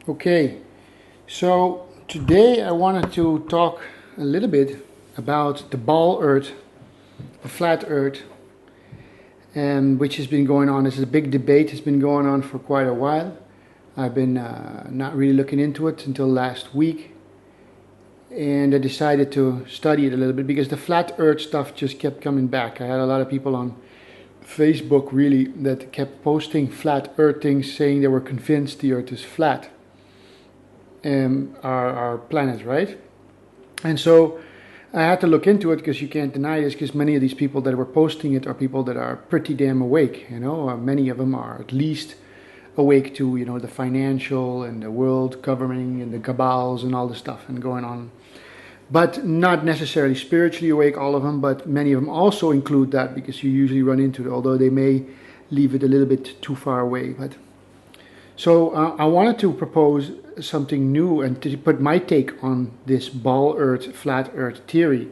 Okay, so today I wanted to talk a little bit about the ball earth, the flat earth, which has been going on. This is a big debate, has been going on for quite a while. I've been not really looking into it until last week, and I decided to study it a little bit because the flat earth stuff just kept coming back. I had a lot of people on Facebook really that kept posting flat earth things, saying they were convinced the earth is flat. Our planet, right? And so I had to look into it because you can't deny this, because many of these people that were posting it are people that are pretty damn awake, many of them are at least awake to, the financial and the world governing and the cabals and all this stuff and going on. But not necessarily spiritually awake, all of them, but many of them also include that, because you usually run into it, although they may leave it a little bit too far away. But so I wanted to propose something new and to put my take on this ball earth, flat earth theory.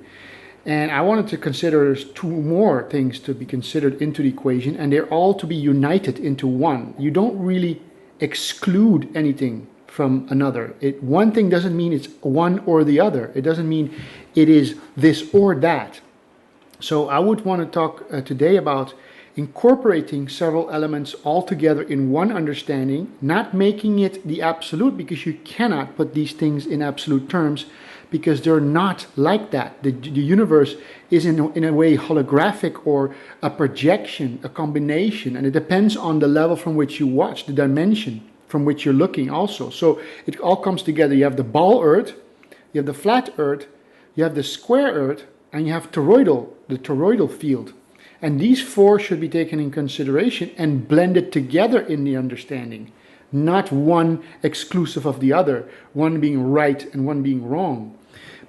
And I wanted to consider there's two more things to be considered into the equation, and they're all to be united into one. You don't really exclude anything from another. One thing doesn't mean it's one or the other. It doesn't mean it is this or that. So I would want to talk today about incorporating several elements all together in one understanding, not making it the absolute, because you cannot put these things in absolute terms, because they're not like that. The universe is in a way holographic, or a projection, a combination, and it depends on the level from which you watch, the dimension from which you're looking also. So it all comes together. You have the ball earth, you have the flat earth, you have the square earth, and you have the toroidal field. And these four should be taken in consideration and blended together in the understanding, not one exclusive of the other, one being right and one being wrong.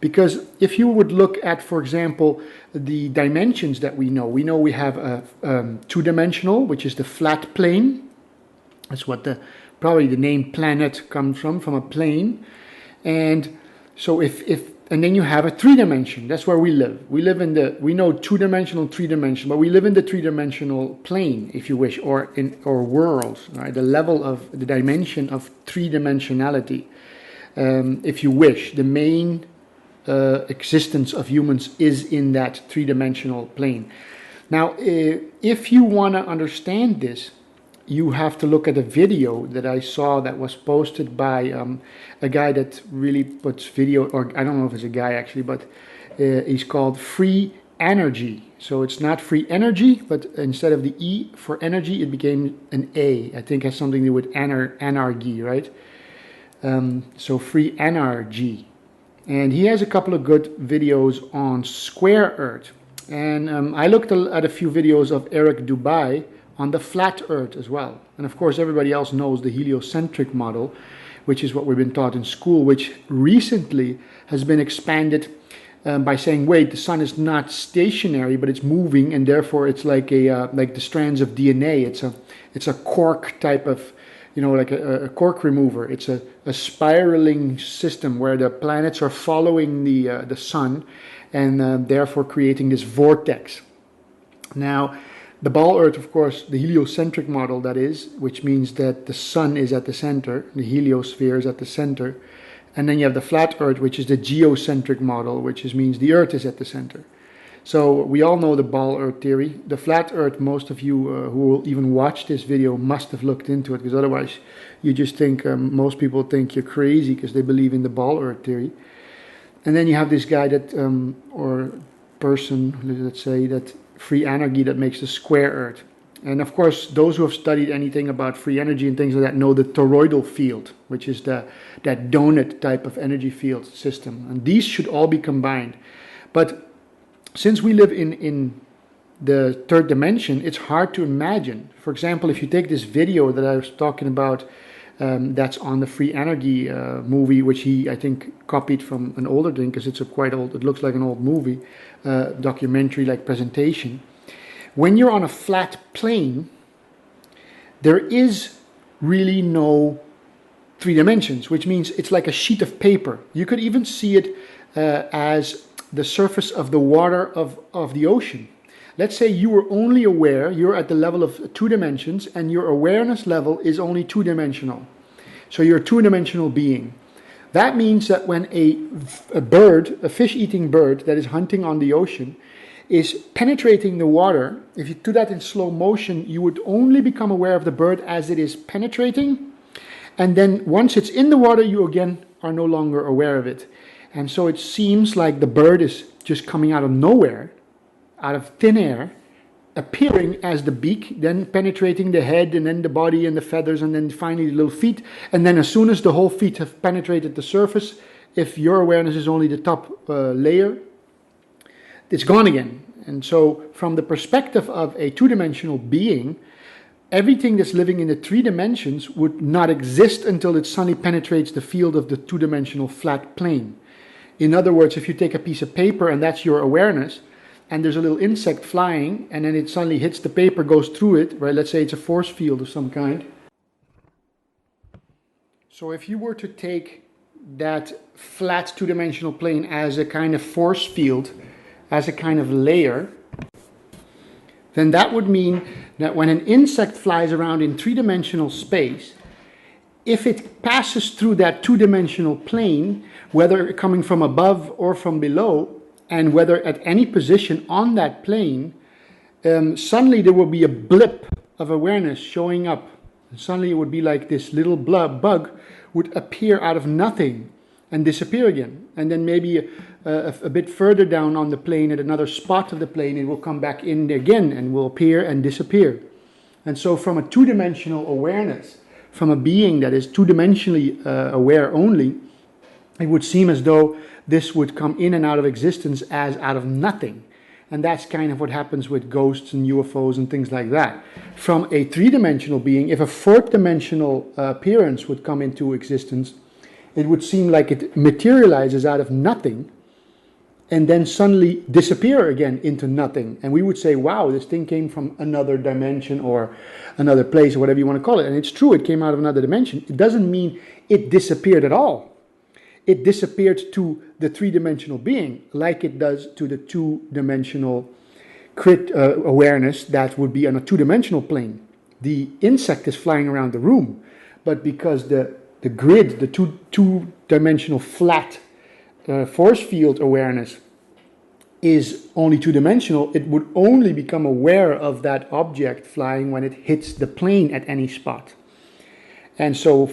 Because if you would look at, for example, the dimensions that we know we have a two-dimensional, which is the flat plane. That's what probably the name planet comes from a plane. And so and then you have a three-dimension. That's where we live. We know two-dimensional, three-dimensional, but we live in the three-dimensional plane, if you wish, or world, right? The level of the dimension of three-dimensionality, if you wish. The main existence of humans is in that three-dimensional plane. Now, if you want to understand this, you have to look at a video that I saw that was posted by a guy that really puts video, or I don't know if it's a guy actually, but he's called Free Energy. So it's not free energy, but instead of the E for energy, it became an A. I think it has something to do with anarchy, right? So Free Energy. And he has a couple of good videos on square earth. And I looked at a few videos of Eric Dubay on the flat earth as well. And of course everybody else knows the heliocentric model, which is what we've been taught in school, which recently has been expanded by saying, wait, the sun is not stationary, but it's moving, and therefore it's like the strands of DNA. It's a cork type of, like a cork remover. It's a spiraling system where the planets are following the sun, and therefore creating this vortex. Now, the ball earth, of course, the heliocentric model, that is, which means that the sun is at the center, the heliosphere is at the center. And then you have the flat earth, which is the geocentric model, which means the earth is at the center. So we all know the ball earth theory. The flat earth, most of you who will even watch this video must have looked into it, because otherwise you just think, most people think you're crazy because they believe in the ball earth theory. And then you have this guy or person, let's say, that free energy, that makes the square earth. And of course, those who have studied anything about free energy and things like that know the toroidal field, which is that donut type of energy field system. And these should all be combined. But since we live in the third dimension, it's hard to imagine. For example, if you take this video that I was talking about, that's on the Free Energy movie, which he, I think, copied from an older thing, because it's quite old. It looks like an old movie, documentary-like presentation. When you're on a flat plane, there is really no three dimensions, which means it's like a sheet of paper. You could even see it as the surface of the water of the ocean. Let's say you were only aware, you're at the level of two dimensions, and your awareness level is only two-dimensional. So you're a two-dimensional being. That means that when a bird, a fish-eating bird that is hunting on the ocean, is penetrating the water, if you do that in slow motion, you would only become aware of the bird as it is penetrating. And then once it's in the water, you again are no longer aware of it. And so it seems like the bird is just coming out of nowhere, out of thin air, appearing as the beak, then penetrating the head, and then the body and the feathers, and then finally the little feet. And then as soon as the whole feet have penetrated the surface, if your awareness is only the top layer, it's gone again. And so from the perspective of a two-dimensional being, everything that's living in the three dimensions would not exist until it suddenly penetrates the field of the two-dimensional flat plane. In other words, if you take a piece of paper and that's your awareness, and there's a little insect flying, and then it suddenly hits the paper, goes through it, right? Let's say it's a force field of some kind. So if you were to take that flat two-dimensional plane as a kind of force field, as a kind of layer, then that would mean that when an insect flies around in three-dimensional space, if it passes through that two-dimensional plane, whether coming from above or from below, and whether at any position on that plane, suddenly there will be a blip of awareness showing up. And suddenly it would be like this little bug would appear out of nothing and disappear again. And then maybe a bit further down on the plane, at another spot of the plane, it will come back in again and will appear and disappear. And so from a two-dimensional awareness, from a being that is two-dimensionally aware only, it would seem as though this would come in and out of existence as out of nothing. And that's kind of what happens with ghosts and UFOs and things like that. From a three-dimensional being, if a fourth-dimensional appearance would come into existence, it would seem like it materializes out of nothing and then suddenly disappear again into nothing. And we would say, wow, this thing came from another dimension or another place or whatever you want to call it. And it's true, it came out of another dimension. It doesn't mean it disappeared at all. It disappeared to the three-dimensional being, like it does to the two-dimensional awareness that would be on a two-dimensional plane. The insect is flying around the room, but because the grid, the two-dimensional flat force field awareness is only two-dimensional, it would only become aware of that object flying when it hits the plane at any spot. And so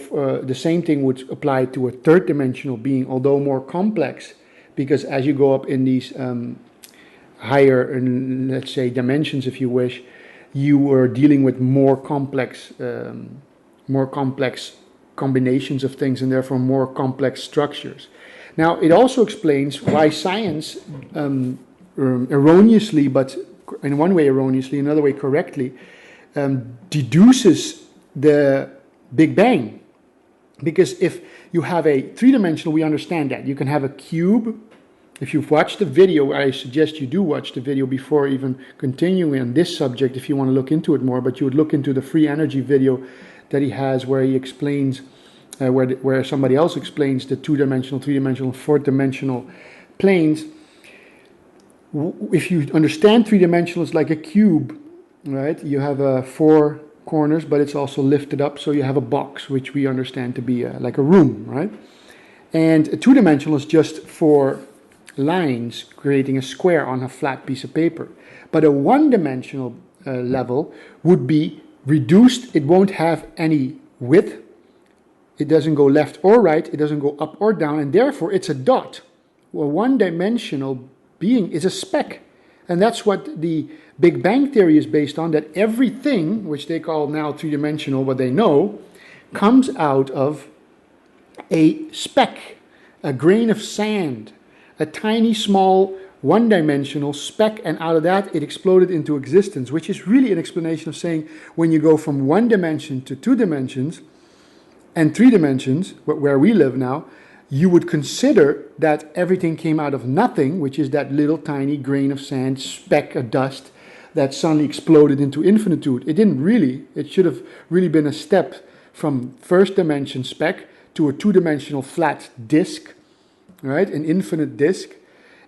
the same thing would apply to a third-dimensional being, although more complex, because as you go up in these higher, let's say, dimensions, if you wish, you are dealing with more complex combinations of things and therefore more complex structures. Now, it also explains why science erroneously, but in one way erroneously, another way correctly, deduces the Big Bang. Because if you have a three-dimensional, we understand that. You can have a cube. If you've watched the video, I suggest you do watch the video before even continuing on this subject if you want to look into it more, but you would look into the free energy video that he has where he explains, where somebody else explains the two-dimensional, three-dimensional, fourth-dimensional planes. If you understand three-dimensional, it's like a cube, right? You have four corners, but it's also lifted up, so you have a box, which we understand to be like a room, right? And a two-dimensional is just four lines creating a square on a flat piece of paper. But a one-dimensional level would be reduced. It won't have any width. It doesn't go left or right. It doesn't go up or down, and therefore it's a dot. Well, one-dimensional being is a speck. And that's what the Big Bang Theory is based on, that everything, which they call now three-dimensional, what they know, comes out of a speck, a grain of sand, a tiny, small, one-dimensional speck, and out of that it exploded into existence, which is really an explanation of saying when you go from one dimension to two dimensions and three dimensions, where we live now, you would consider that everything came out of nothing, which is that little tiny grain of sand, speck of dust, that suddenly exploded into infinitude. It didn't really. It should have really been a step from first dimension speck to a two-dimensional flat disk, right? An infinite disk,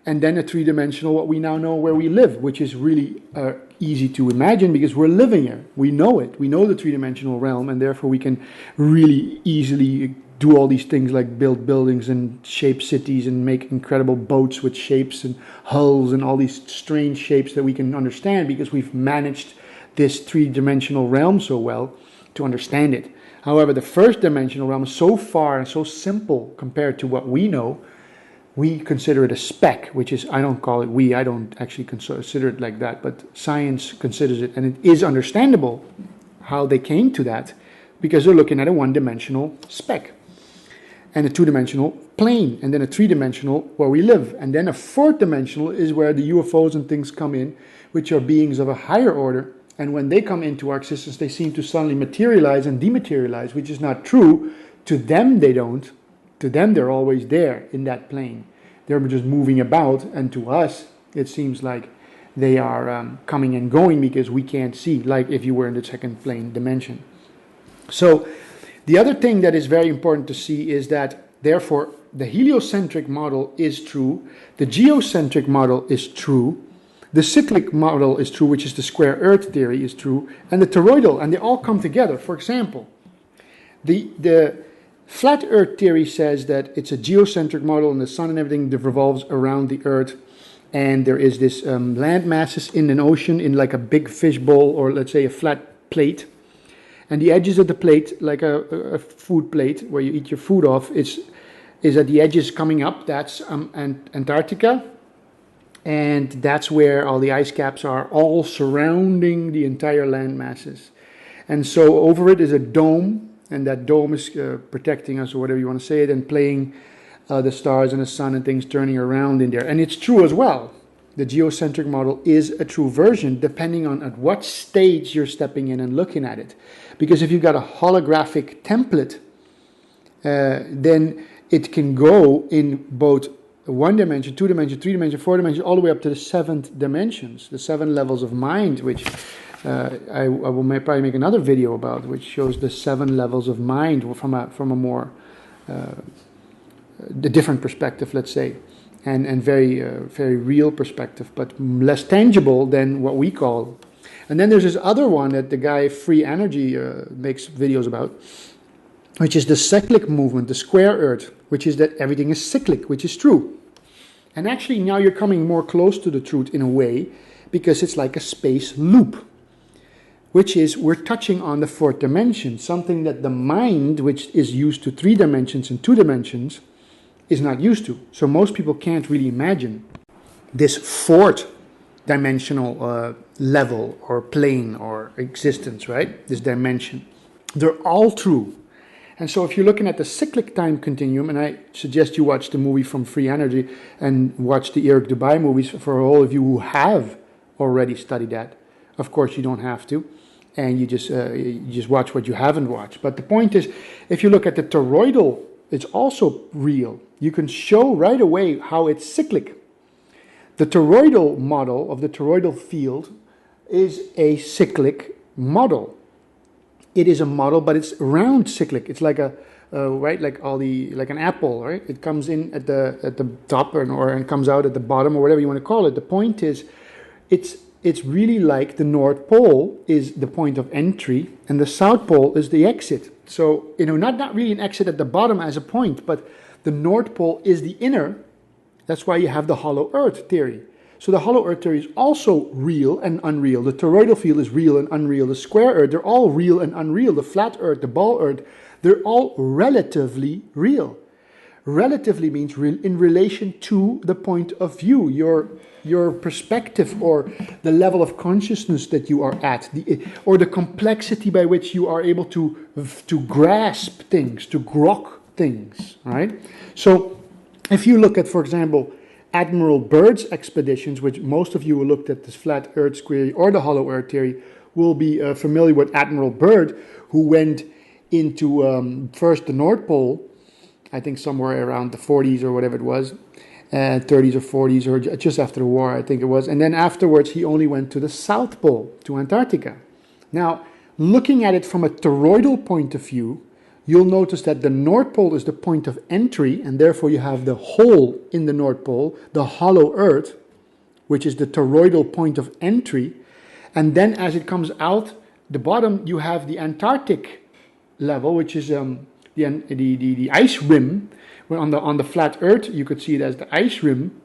and then a three-dimensional, what we now know where we live, which is really a easy to imagine because we're living here. We know it. We know the three-dimensional realm, and therefore we can really easily do all these things like build buildings and shape cities and make incredible boats with shapes and hulls and all these strange shapes that we can understand because we've managed this three-dimensional realm so well to understand it. However, the first dimensional realm is so far and so simple compared to what we know. We consider it a speck, which is, I don't call it we, I don't actually consider it like that, but science considers it, and it is understandable how they came to that because they're looking at a one-dimensional speck and a two-dimensional plane, and then a three-dimensional where we live, and then a fourth-dimensional is where the UFOs and things come in, which are beings of a higher order, and when they come into our existence, they seem to suddenly materialize and dematerialize, which is not true. To them, they don't. To them, they're always there in that plane. They're just moving about, and to us, it seems like they are coming and going because we can't see, like if you were in the second plane dimension. So the other thing that is very important to see is that, therefore, the heliocentric model is true, the geocentric model is true, the cyclic model is true, which is the square Earth theory is true, and the toroidal, and they all come together. For example, the flat Earth theory says that it's a geocentric model and the sun and everything that revolves around the Earth, and there is this land masses in an ocean in like a big fish bowl, or let's say a flat plate, and the edges of the plate, like a food plate where you eat your food off, is at the edges coming up. That's Antarctica, and that's where all the ice caps are, all surrounding the entire land masses. And so over it is a dome, and that dome is protecting us, or whatever you want to say it, and playing the stars and the sun and things turning around in there. And it's true as well. The geocentric model is a true version, depending on at what stage you're stepping in and looking at it. Because if you've got a holographic template, then it can go in both one dimension, two dimension, three dimension, four dimension, all the way up to the seventh dimensions, the 7 levels of mind, which I will probably make another video about, which shows the 7 levels of mind from a more the different perspective, let's say, and very real perspective, but less tangible than what we call. And then there's this other one that the guy Free Energy makes videos about, which is the cyclic movement, the square Earth, which is that everything is cyclic, which is true. And actually now you're coming more close to the truth in a way, because it's like a space loop, which is we're touching on the 4th dimension, something that the mind, which is used to 3 dimensions and 2 dimensions, is not used to. So most people can't really imagine this 4th dimensional level or plane or existence, right? This dimension. They're all true. And so if you're looking at the cyclic time continuum, and I suggest you watch the movie from Free Energy and watch the Eric Dubai movies for all of you who have already studied that. Of course, you don't have to, and you just watch what you haven't watched. But the point is, if you look at the toroidal, it's also real. You can show right away how it's cyclic. The toroidal model of the toroidal field is a cyclic model. It is a model, but it's round cyclic. It's like a right, like an apple, right? It comes in at the top and comes out at the bottom, or whatever you want to call it. The point is, it's really like the North Pole is the point of entry, and the South Pole is the exit. So not really an exit at the bottom as a point, but the North Pole is the inner. That's why you have the hollow Earth theory. So the hollow Earth theory is also real and unreal. The toroidal field is real and unreal. The square Earth, they're all real and unreal. The flat Earth, the ball Earth, they're all relatively real. Relatively means in relation to the point of view, your perspective, or the level of consciousness that you are at, or the complexity by which you are able to grasp things, to grok things, right? So if you look at, for example, Admiral Byrd's expeditions, which most of you who looked at this flat Earth theory or the hollow Earth theory will be familiar with Admiral Byrd, who went into first the North Pole, I think somewhere around the 40s or whatever it was, 30s or 40s, or just after the war, I think it was. And then afterwards, he only went to the South Pole, to Antarctica. Now, looking at it from a toroidal point of view, you'll notice that the North Pole is the point of entry, and therefore you have the hole in the North Pole, the hollow Earth, which is the toroidal point of entry. And then as it comes out the bottom, you have the Antarctic level, which is the ice rim. Where on the flat Earth, you could see it as the ice rim.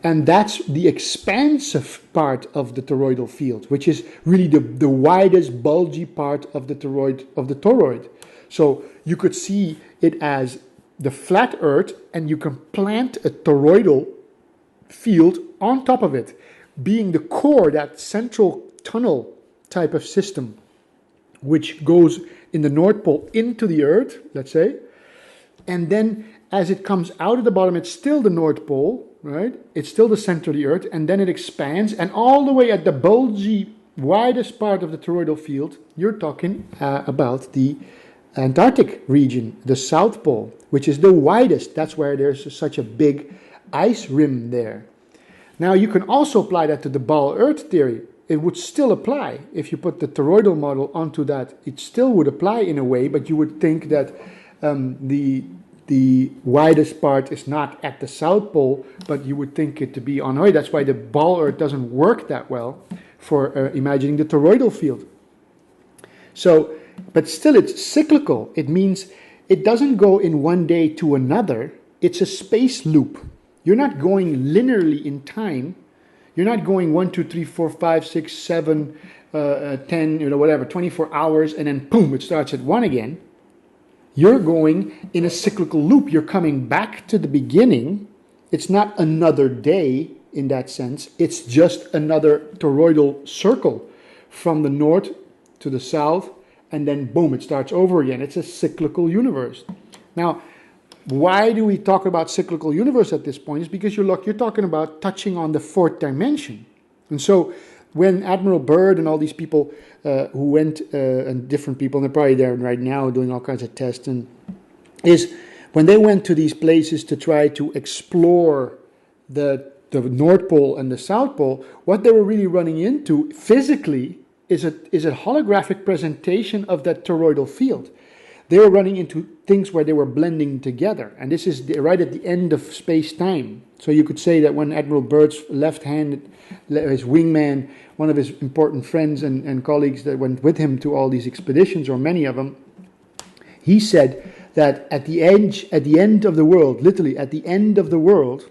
And that's the expansive part of the toroidal field, which is really the widest, bulgy part of the toroid. So you could see it as the flat Earth, and you can plant a toroidal field on top of it, being the core, that central tunnel type of system, which goes in the North Pole into the Earth, let's say, and then as it comes out of the bottom, it's still the North Pole, right? It's still the center of the Earth, and then it expands, and all the way at the bulgy, widest part of the toroidal field, you're talking about the Antarctic region, the South Pole, which is the widest. That's where there's such a big ice rim there. Now you can also apply that to the ball Earth theory. It would still apply. If you put the toroidal model onto that, it still would apply in a way, but you would think that the widest part is not at the South Pole, but you would think it to be on Earth. That's why the ball Earth doesn't work that well for imagining the toroidal field. So, but still it's cyclical. It means it doesn't go in one day to another. It's a space loop. You're not going linearly in time. You're not going 1, 2, 3, 4, 5, 6, 7, 10, whatever, 24 hours, and then boom, it starts at 1 again. You're going in a cyclical loop. You're coming back to the beginning. It's not another day in that sense. It's just another toroidal circle from the north to the south, and then boom, it starts over again. It's a cyclical universe. Now, why do we talk about cyclical universe at this point? Is because you're talking about touching on the fourth dimension. And so when Admiral Byrd and all these people who went, and different people, and they're probably there right now doing all kinds of tests, and is when they went to these places to try to explore the North Pole and the South Pole, what they were really running into physically is a holographic presentation of that toroidal field. They were running into things where they were blending together. And this is right at the end of space-time. So you could say that when Admiral Byrd's left hand, his wingman, one of his important friends and colleagues that went with him to all these expeditions, or many of them, he said that at the end of the world, literally at the end of the world,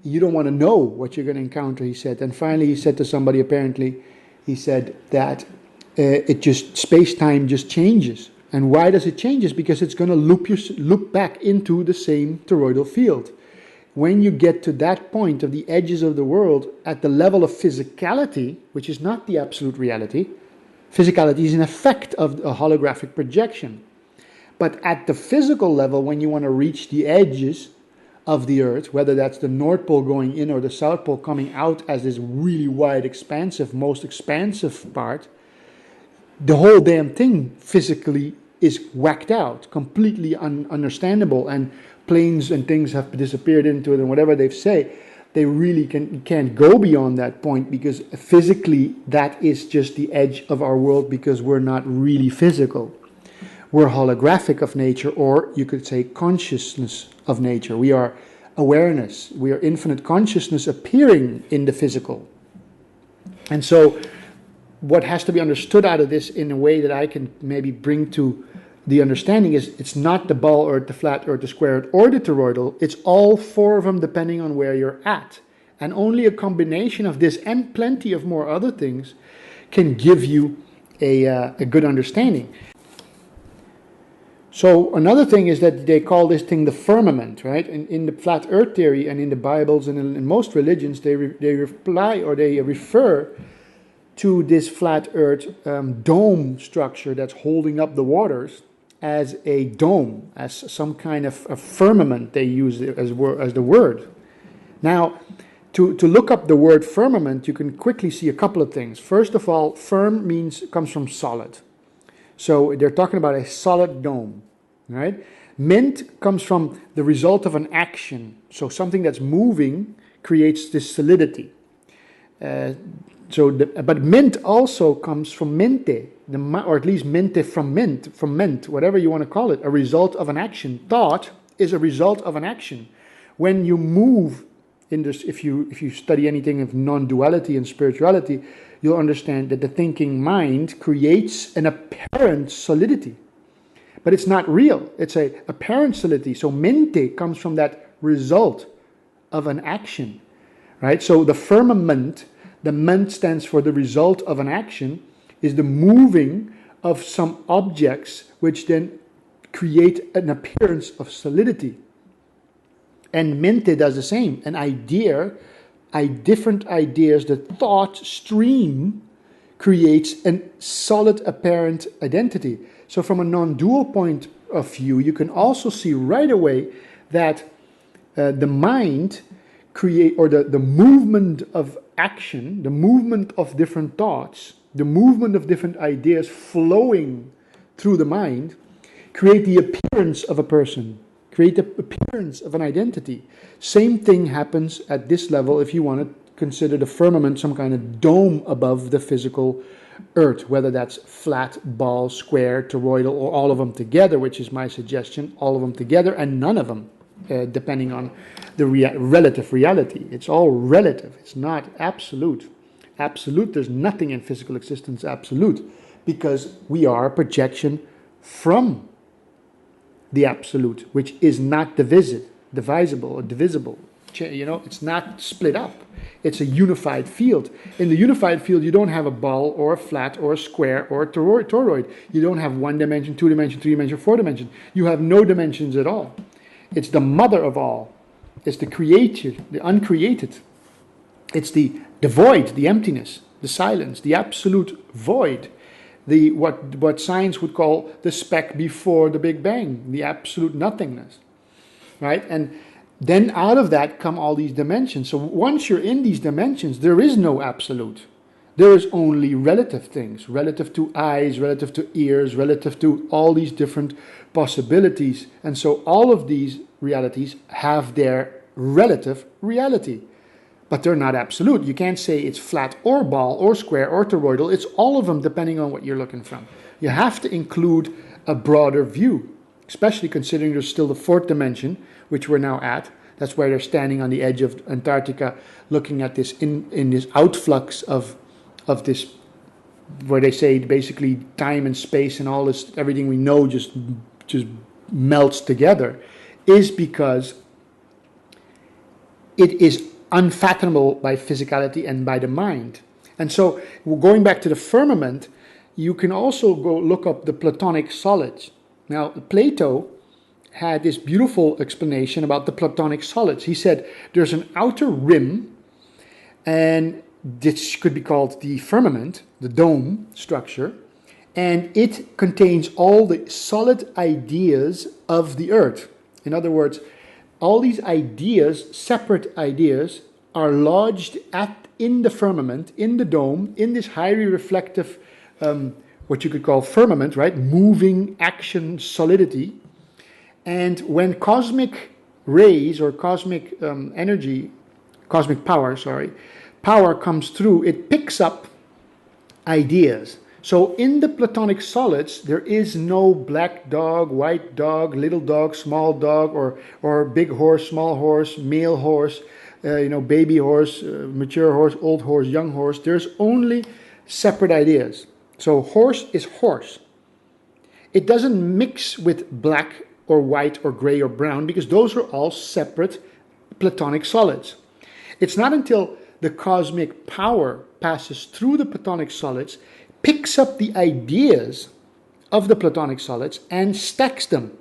you don't want to know what you're going to encounter, he said. And finally he said to somebody, apparently, he said that space-time just changes. And why does it change? It's because it's going to loop back into the same toroidal field. When you get to that point of the edges of the world, at the level of physicality, which is not the absolute reality, physicality is an effect of a holographic projection. But at the physical level, when you want to reach the edges of the Earth, whether that's the North Pole going in or the South Pole coming out as this really wide, expansive, most expansive part, the whole damn thing physically is whacked out, completely ununderstandable, and planes and things have disappeared into it, and whatever they say, they really can't go beyond that point, because physically that is just the edge of our world, because we're not really physical. We're holographic of nature, or you could say consciousness of nature. We are awareness. We are infinite consciousness appearing in the physical. And so what has to be understood out of this in a way that I can maybe bring to the understanding is it's not the ball Earth, the flat Earth, the square Earth, or the toroidal. It's all four of them depending on where you're at. And only a combination of this and plenty of more other things can give you a good understanding. So another thing is that they call this thing the firmament, right? In the flat Earth theory and in the Bibles and in most religions, they refer to this flat Earth dome structure that's holding up the waters as a dome, as some kind of a firmament. They use it as the word. Now, to look up the word firmament, you can quickly see a couple of things. First of all, firm comes from solid. So they're talking about a solid dome, right? Mint comes from the result of an action. So something that's moving creates this solidity. But mint also comes from mente, or at least mente from ment, whatever you want to call it, a result of an action. Thought is a result of an action. When you move in this, if you study anything of non-duality and spirituality, you'll understand that the thinking mind creates an apparent solidity. But it's not real. It's a apparent solidity. So mente comes from that result of an action, right? So the firmament, the ment stands for the result of an action, is the moving of some objects which then create an appearance of solidity. And mente does the same. An idea, different ideas, the thought stream creates a solid apparent identity. So from a non-dual point of view, you can also see right away that the mind create, or the movement of action, the movement of different thoughts, the movement of different ideas flowing through the mind, create the appearance of a person, create the appearance of an identity. Same thing happens at this level if you want to consider the firmament some kind of dome above the physical earth, whether that's flat, ball, square, toroidal, or all of them together, which is my suggestion, all of them together and none of them, depending on the relative reality. It's all relative. It's not absolute. Absolute, there's nothing in physical existence absolute, because we are a projection from the absolute, which is not divisible or divisible. It's not split up. It's a unified field. In the unified field, you don't have a ball or a flat or a square or a toroid. You don't have 1 dimension, 2 dimension, 3 dimension, 4 dimension. You have no dimensions at all. It's the mother of all. It's the creator, the uncreated. It's the void, the emptiness, the silence, the absolute void. What science would call the speck before the Big Bang, the absolute nothingness, right? And then out of that come all these dimensions. So once you're in these dimensions, there is no absolute. There is only relative things, relative to eyes, relative to ears, relative to all these different possibilities. And so all of these realities have their relative reality. But they're not absolute. You can't say it's flat or ball or square or toroidal. It's all of them depending on what you're looking from. You have to include a broader view, especially considering there's still the fourth dimension, which we're now at. That's where they're standing on the edge of Antarctica, looking at this in this outflux of this, where they say basically time and space and all this, everything we know just melts together, is because it is unfathomable by physicality and by the mind. And so, going back to the firmament, you can also go look up the Platonic solids. Now, Plato had this beautiful explanation about the Platonic solids. He said there's an outer rim, and this could be called the firmament, the dome structure, and it contains all the solid ideas of the earth. In other words, all these ideas, separate ideas, are lodged in the firmament, in the dome, in this highly reflective, what you could call firmament, right? Moving action solidity. And when cosmic rays or cosmic power comes through, it picks up ideas. So in the Platonic solids, there is no black dog, white dog, little dog, small dog, or big horse, small horse, male horse, baby horse, mature horse, old horse, young horse. There's only separate ideas. So horse is horse. It doesn't mix with black or white or gray or brown, because those are all separate Platonic solids. It's not until the cosmic power passes through the Platonic solids, picks up the ideas of the Platonic solids and stacks them,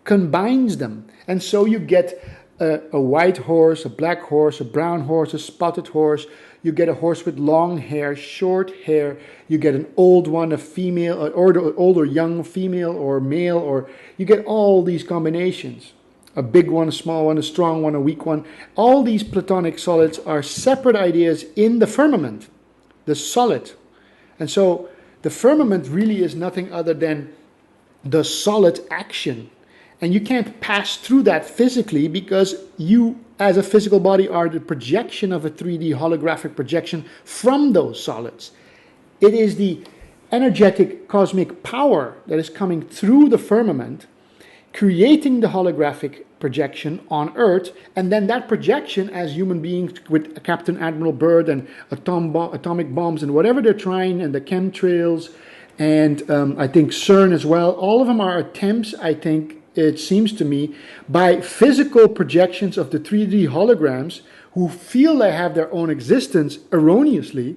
combines them. And so you get a white horse, a black horse, a brown horse, a spotted horse. You get a horse with long hair, short hair. You get an old one, a female, or older young female or male, or you get all these combinations. A big one, a small one, a strong one, a weak one. All these Platonic solids are separate ideas in the firmament, the solid. And so the firmament really is nothing other than the solid action. And you can't pass through that physically, because you, as a physical body, are the projection of a 3D holographic projection from those solids. It is the energetic cosmic power that is coming through the firmament, creating the holographic projection on Earth, and then that projection, as human beings with Captain Admiral Byrd and atomic bombs and whatever they're trying, and the chemtrails, and I think CERN as well, all of them are attempts, I think, it seems to me, by physical projections of the 3D holograms who feel they have their own existence erroneously,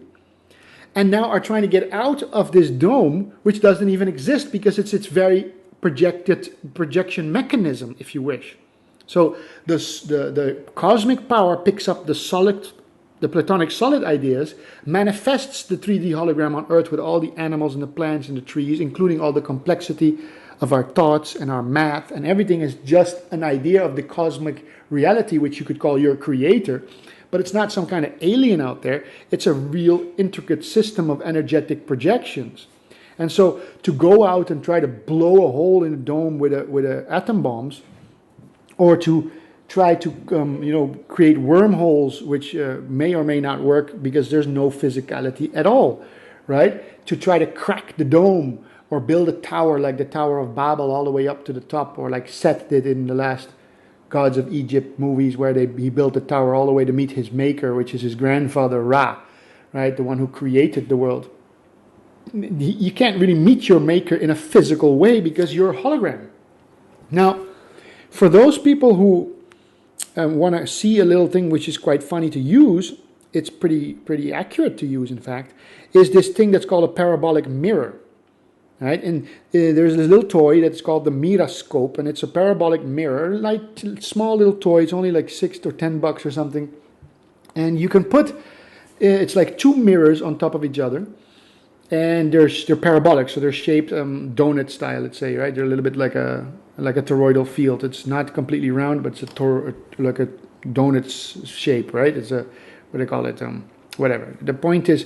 and now are trying to get out of this dome, which doesn't even exist because it's its very projection mechanism, if you wish. So the cosmic power picks up the Platonic solid ideas, manifests the 3D hologram on Earth with all the animals and the plants and the trees, including all the complexity of our thoughts and our math, and everything is just an idea of the cosmic reality, which you could call your creator. But it's not some kind of alien out there. It's a real intricate system of energetic projections. And so to go out and try to blow a hole in the dome with atom bombs, or to try to create wormholes, which may or may not work because there's no physicality at all, right? To try to crack the dome or build a tower like the Tower of Babel all the way up to the top, or like Seth did in the last Gods of Egypt movies, where he built a tower all the way to meet his maker, which is his grandfather Ra, right? The one who created the world. You can't really meet your maker in a physical way because you're a hologram. Now, for those people who want to see a little thing which is quite funny to use, it's pretty accurate to use, in fact, is this thing that's called a parabolic mirror. Right? And there's this little toy that's called the Mirascope, and it's a parabolic mirror, like small little toy. It's only like $6 or $10 or something. And you can put, it's like two mirrors on top of each other, and they're parabolic, so they're shaped donut style, let's say, right? They're a little bit like a toroidal field. It's not completely round, but it's like a donut shape, right? It's a, what do they call it? Whatever. The point is,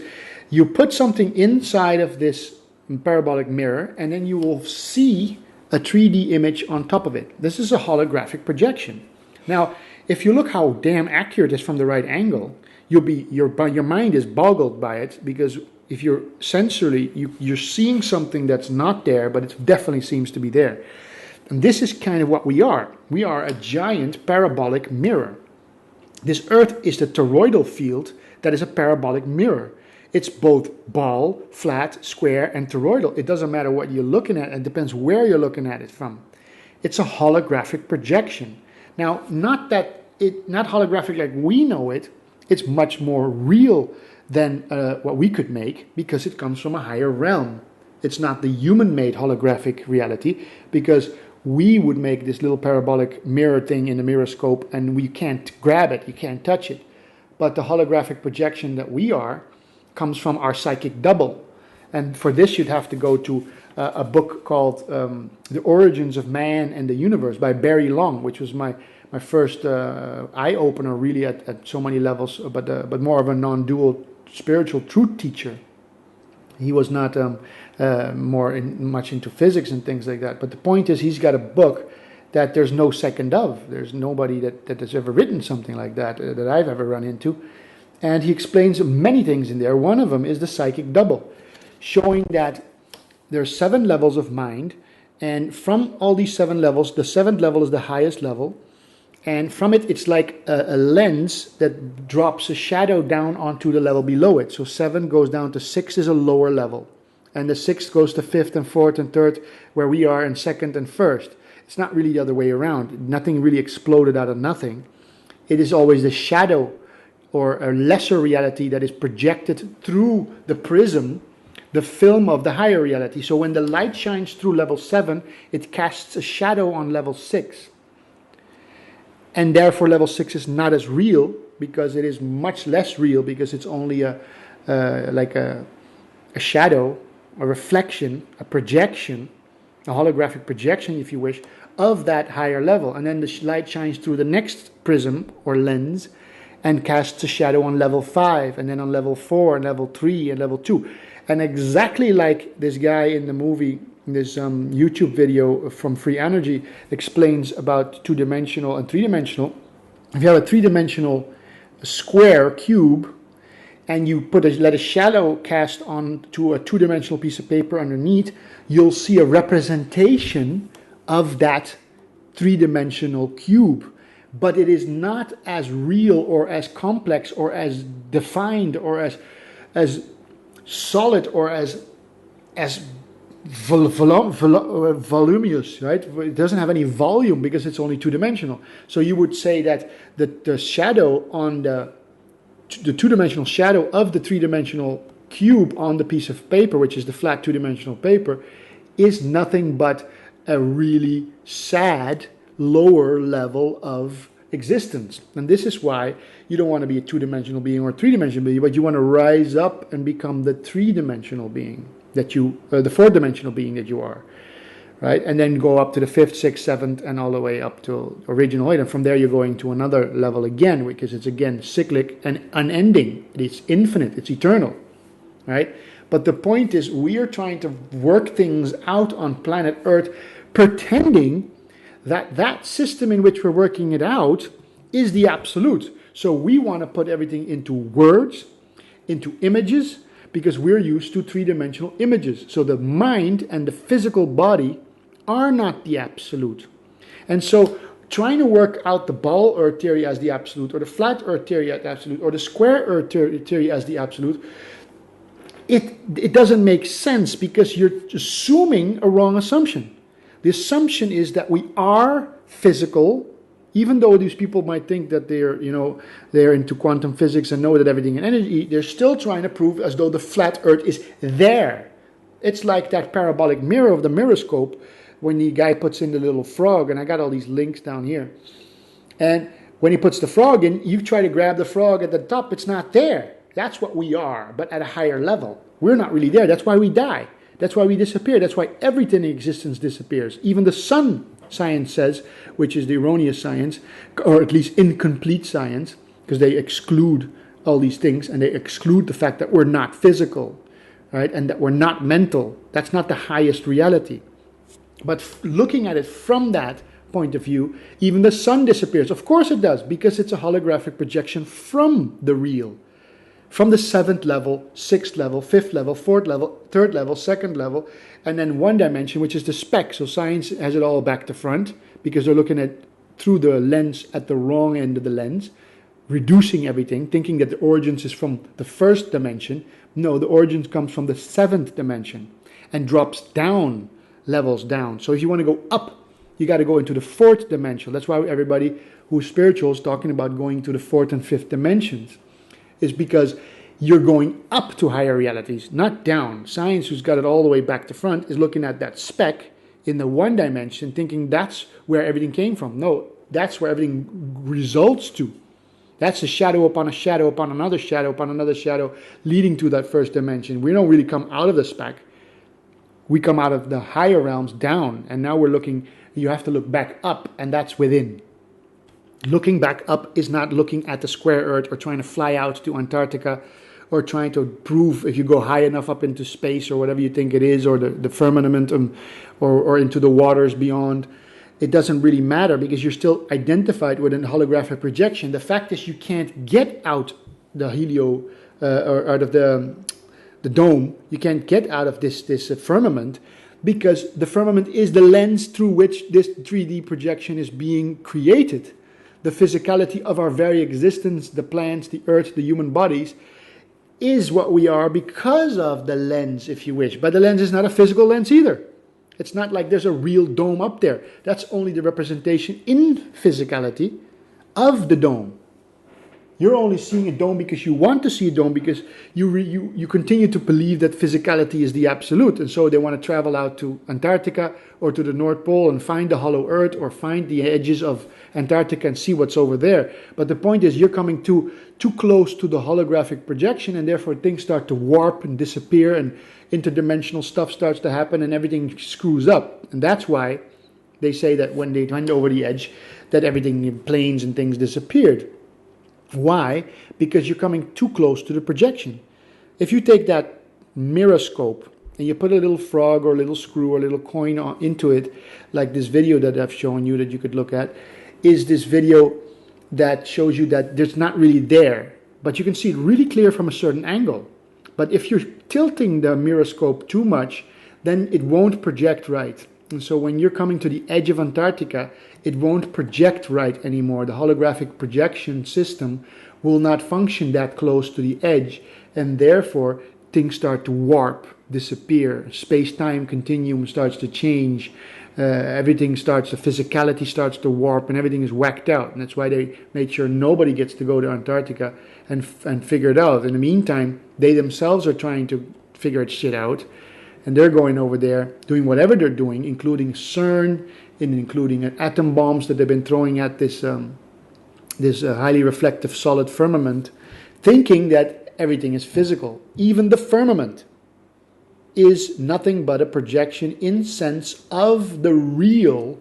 you put something inside of this parabolic mirror, and then you will see a 3D image on top of it. This is a holographic projection. Now, if you look how damn accurate it is from the right angle, your mind is boggled by it, because if you're sensorily, you're seeing something that's not there, but it definitely seems to be there. And this is kind of what we are. We are a giant parabolic mirror. This Earth is the toroidal field that is a parabolic mirror. It's both ball, flat, square, and toroidal. It doesn't matter what you're looking at. It depends where you're looking at it from. It's a holographic projection. Now, not holographic like we know it. It's much more real than what we could make, because it comes from a higher realm. It's not the human-made holographic reality, because we would make this little parabolic mirror thing in the Mirascope, and we can't grab it, you can't touch it. But the holographic projection that we are comes from our psychic double. And for this you'd have to go to a book called The Origins of Man and the Universe by Barry Long, which was my first eye-opener really at so many levels, but more of a non-dual spiritual truth teacher. He was not much into physics and things like that. But the point is, he's got a book that there's no second of. There's nobody that has ever written something like that that I've ever run into. And he explains many things in there. One of them is the psychic double, showing that there's 7 levels of mind. And from all these 7 levels, the 7th level is the highest level. And from it, it's like a lens that drops a shadow down onto the level below it. So 7 goes down to 6 is a lower level. And the 6th goes to 5th and 4th and 3rd, where we are, and 2nd and 1st. It's not really the other way around. Nothing really exploded out of nothing. It is always the shadow or a lesser reality that is projected through the prism, the film of the higher reality. So when the light shines through level 7, it casts a shadow on level 6. And therefore level 6 is not as real, because it is much less real, because it's only like a shadow, a reflection, a projection, a holographic projection, if you wish, of that higher level. And then the light shines through the next prism or lens and casts a shadow on level 5, and then on level 4, and level 3, and level 2. And exactly like this guy in the movie, this YouTube video from Free Energy explains about 2-dimensional and 3-dimensional. If you have a 3-dimensional square cube, and you let a shadow cast onto a 2-dimensional piece of paper underneath, you'll see a representation of that three-dimensional cube, but it is not as real or as complex or as defined or as solid or as voluminous, right? It doesn't have any volume because it's only two-dimensional. So you would say that the shadow on the two-dimensional shadow of the three-dimensional cube on the piece of paper, which is the flat two-dimensional paper, is nothing but a really sad lower level of existence. And this is why you don't want to be a two-dimensional being or a three-dimensional being, but you want to rise up and become the three-dimensional being that you, the four-dimensional being that you are, right? And then go up to the fifth, sixth, seventh, and all the way up to original eight. And from there you're going to another level again, because it's again cyclic and unending. It's infinite, it's eternal, right? But the point is, we are trying to work things out on planet Earth, pretending that that system in which we're working it out is the absolute. So we want to put everything into words, into images, because we're used to three-dimensional images. So the mind and the physical body are not the absolute. And so trying to work out the ball Earth theory as the absolute, or the flat Earth theory as the absolute, or the square Earth theory as the absolute, it doesn't make sense, because you're assuming a wrong assumption. The assumption is that we are physical, even though these people might think that they're into quantum physics and know that everything is energy. They're still trying to prove as though the flat Earth is there. It's like that parabolic mirror of the miroscope, when the guy puts in the little frog, and I got all these links down here. And when he puts the frog in, you try to grab the frog at the top, it's not there. That's what we are, but at a higher level. We're not really there. That's why we die. That's why we disappear. That's why everything in existence disappears. Even the sun, science says, which is the erroneous science, or at least incomplete science, because they exclude all these things, and they exclude the fact that we're not physical, right? And that we're not mental. That's not the highest reality. But looking at it from that point of view, even the sun disappears. Of course it does, because it's a holographic projection from the real. From the seventh level, sixth level, fifth level, fourth level, third level, second level, and then one dimension, which is the speck. So science has it all back to front, because they're looking at through the lens at the wrong end of the lens, reducing everything, thinking that the origins is from the first dimension. No, the origins comes from the seventh dimension and drops down, levels down. So if you want to go up, you got to go into the fourth dimension. That's why everybody who's spiritual is talking about going to the fourth and fifth dimensions. Is because you're going up to higher realities, not down. Science, who's got it all the way back to front, is looking at that speck in the one dimension, thinking that's where everything came from. No, that's where everything results to. That's a shadow upon a shadow upon another shadow upon another shadow, leading to that first dimension. We don't really come out of the speck. We come out of the higher realms down, and now we're looking, you have to look back up, and that's within. Looking back up is not looking at the square Earth or trying to fly out to Antarctica or trying to prove if you go high enough up into space or whatever you think it is, or the firmament or into the waters beyond. It doesn't really matter, because you're still identified with a holographic projection. The fact is, you can't get out the helio or out of the dome. You can't get out of this firmament, because the firmament is the lens through which this 3D projection is being created. The physicality of our very existence, the plants, the earth, the human bodies, is what we are because of the lens, if you wish. But the lens is not a physical lens either. It's not like there's a real dome up there. That's only the representation in physicality of the dome. You're only seeing a dome because you want to see a dome, because you continue to believe that physicality is the absolute. And so they want to travel out to Antarctica or to the North Pole and find the hollow earth or find the edges of Antarctica and see what's over there. But the point is, you're coming too close to the holographic projection, and therefore things start to warp and disappear, and interdimensional stuff starts to happen, and everything screws up. And that's why they say that when they went over the edge, that everything in planes and things disappeared. Why? Because you're coming too close to the projection. If you take that miroscope and you put a little frog or a little screw or a little coin into it, like this video that I've shown you that you could look at, is this video that shows you that there's not really there, but you can see it really clear from a certain angle. But if you're tilting the miroscope too much, then it won't project right. And so when you're coming to the edge of Antarctica, it won't project right anymore. The holographic projection system will not function that close to the edge, and therefore things start to warp, disappear. Space-time continuum starts to change. Everything starts, the physicality starts to warp, and everything is whacked out. And that's why they made sure nobody gets to go to Antarctica and figure it out. In the meantime, they themselves are trying to figure it shit out, and they're going over there doing whatever they're doing, including CERN, and including atom bombs that they've been throwing at this highly reflective solid firmament, thinking that everything is physical. Even the firmament is nothing but a projection in sense of the real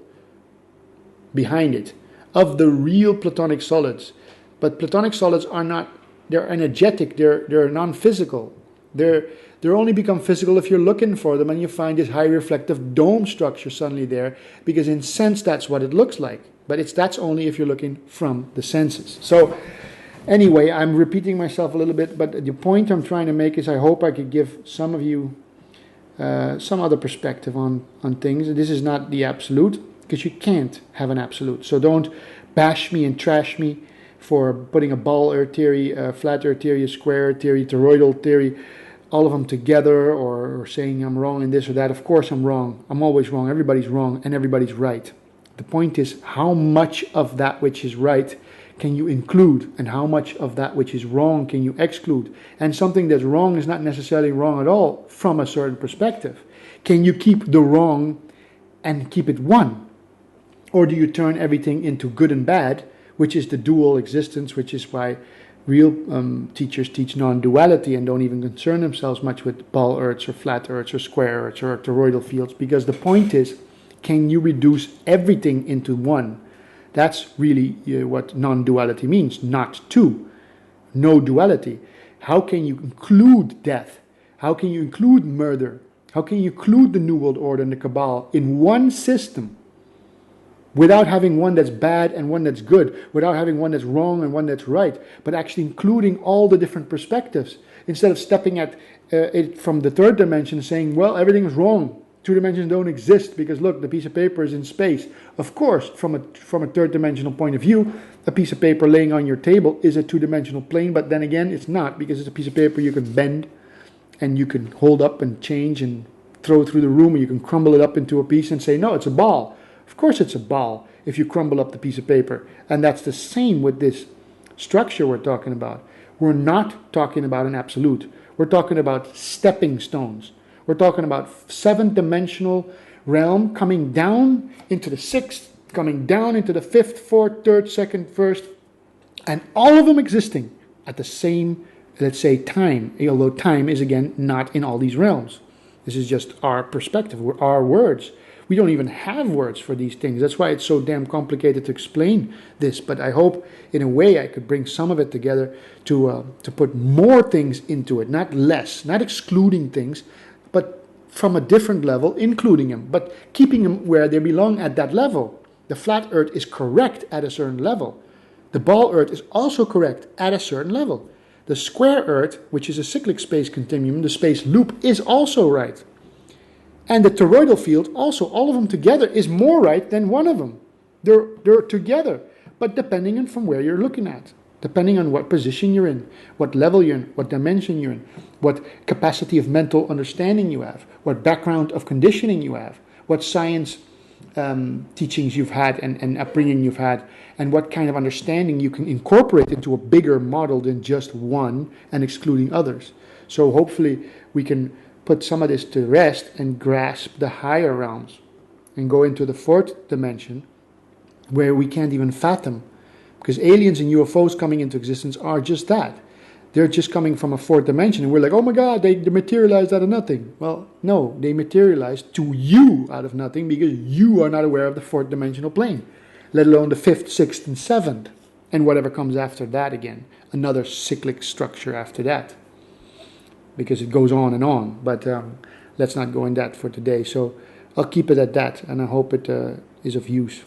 behind it, of the real Platonic solids. But Platonic solids are not, they're energetic, they're non-physical. They're only become physical if you're looking for them and you find this high reflective dome structure suddenly there, because in sense that's what it looks like. But that's only if you're looking from the senses. So anyway, I'm repeating myself a little bit, but the point I'm trying to make is I hope I could give some of you some other perspective on things. This is not the absolute, because you can't have an absolute. So don't bash me and trash me for putting a ball earth theory, a flat earth theory, a square earth theory, toroidal theory, all of them together, or saying I'm wrong in this or that. Of course I'm wrong. I'm always wrong. Everybody's wrong and everybody's right. The point is, how much of that which is right can you include, and how much of that which is wrong can you exclude? And something that's wrong is not necessarily wrong at all from a certain perspective. Can you keep the wrong and keep it one? Or do you turn everything into good and bad, which is the dual existence, which is why real teachers teach non-duality and don't even concern themselves much with ball earths or flat earths or square earths or toroidal fields, because the point is, can you reduce everything into one? That's really what non-duality means, not two. No duality. How can you include death? How can you include murder? How can you include the New World Order and the Cabal in one system without having one that's bad and one that's good, without having one that's wrong and one that's right, but actually including all the different perspectives, instead of stepping at it from the third dimension and saying, well, everything is wrong. Two dimensions don't exist because look, the piece of paper is in space. Of course, from a third dimensional point of view, a piece of paper laying on your table is a two-dimensional plane, but then again, it's not, because it's a piece of paper you can bend and you can hold up and change and throw through the room, and you can crumble it up into a piece and say, no, it's a ball. Of course it's a ball if you crumble up the piece of paper. And that's the same with this structure we're talking about. We're not talking about an absolute. We're talking about stepping stones. We're talking about seven-dimensional realm coming down into the sixth, coming down into the fifth, fourth, third, second, first, and all of them existing at the same, let's say, time, although time is, again, not in all these realms. This is just our perspective, our words. We don't even have words for these things. That's why it's so damn complicated to explain this. But I hope, in a way, I could bring some of it together to put more things into it, not less, not excluding things, but from a different level, including them, but keeping them where they belong at that level. The flat earth is correct at a certain level. The ball earth is also correct at a certain level. The square earth, which is a cyclic space continuum, the space loop, is also right. And the toroidal field also, all of them together, is more right than one of them. They're together, but depending on from where you're looking at. Depending on what position you're in, what level you're in, what dimension you're in, what capacity of mental understanding you have, what background of conditioning you have, what science teachings you've had and upbringing you've had, and what kind of understanding you can incorporate into a bigger model than just one and excluding others. So hopefully we can put some of this to rest and grasp the higher realms and go into the fourth dimension where we can't even fathom. Because aliens and UFOs coming into existence are just that. They're just coming from a fourth dimension. And we're like, oh my God, they materialized out of nothing. Well, no, they materialized to you out of nothing because you are not aware of the fourth dimensional plane, let alone the fifth, sixth, and seventh. And whatever comes after that again. Another cyclic structure after that. Because it goes on and on. But let's not go in that for today. So I'll keep it at that. And I hope it is of use.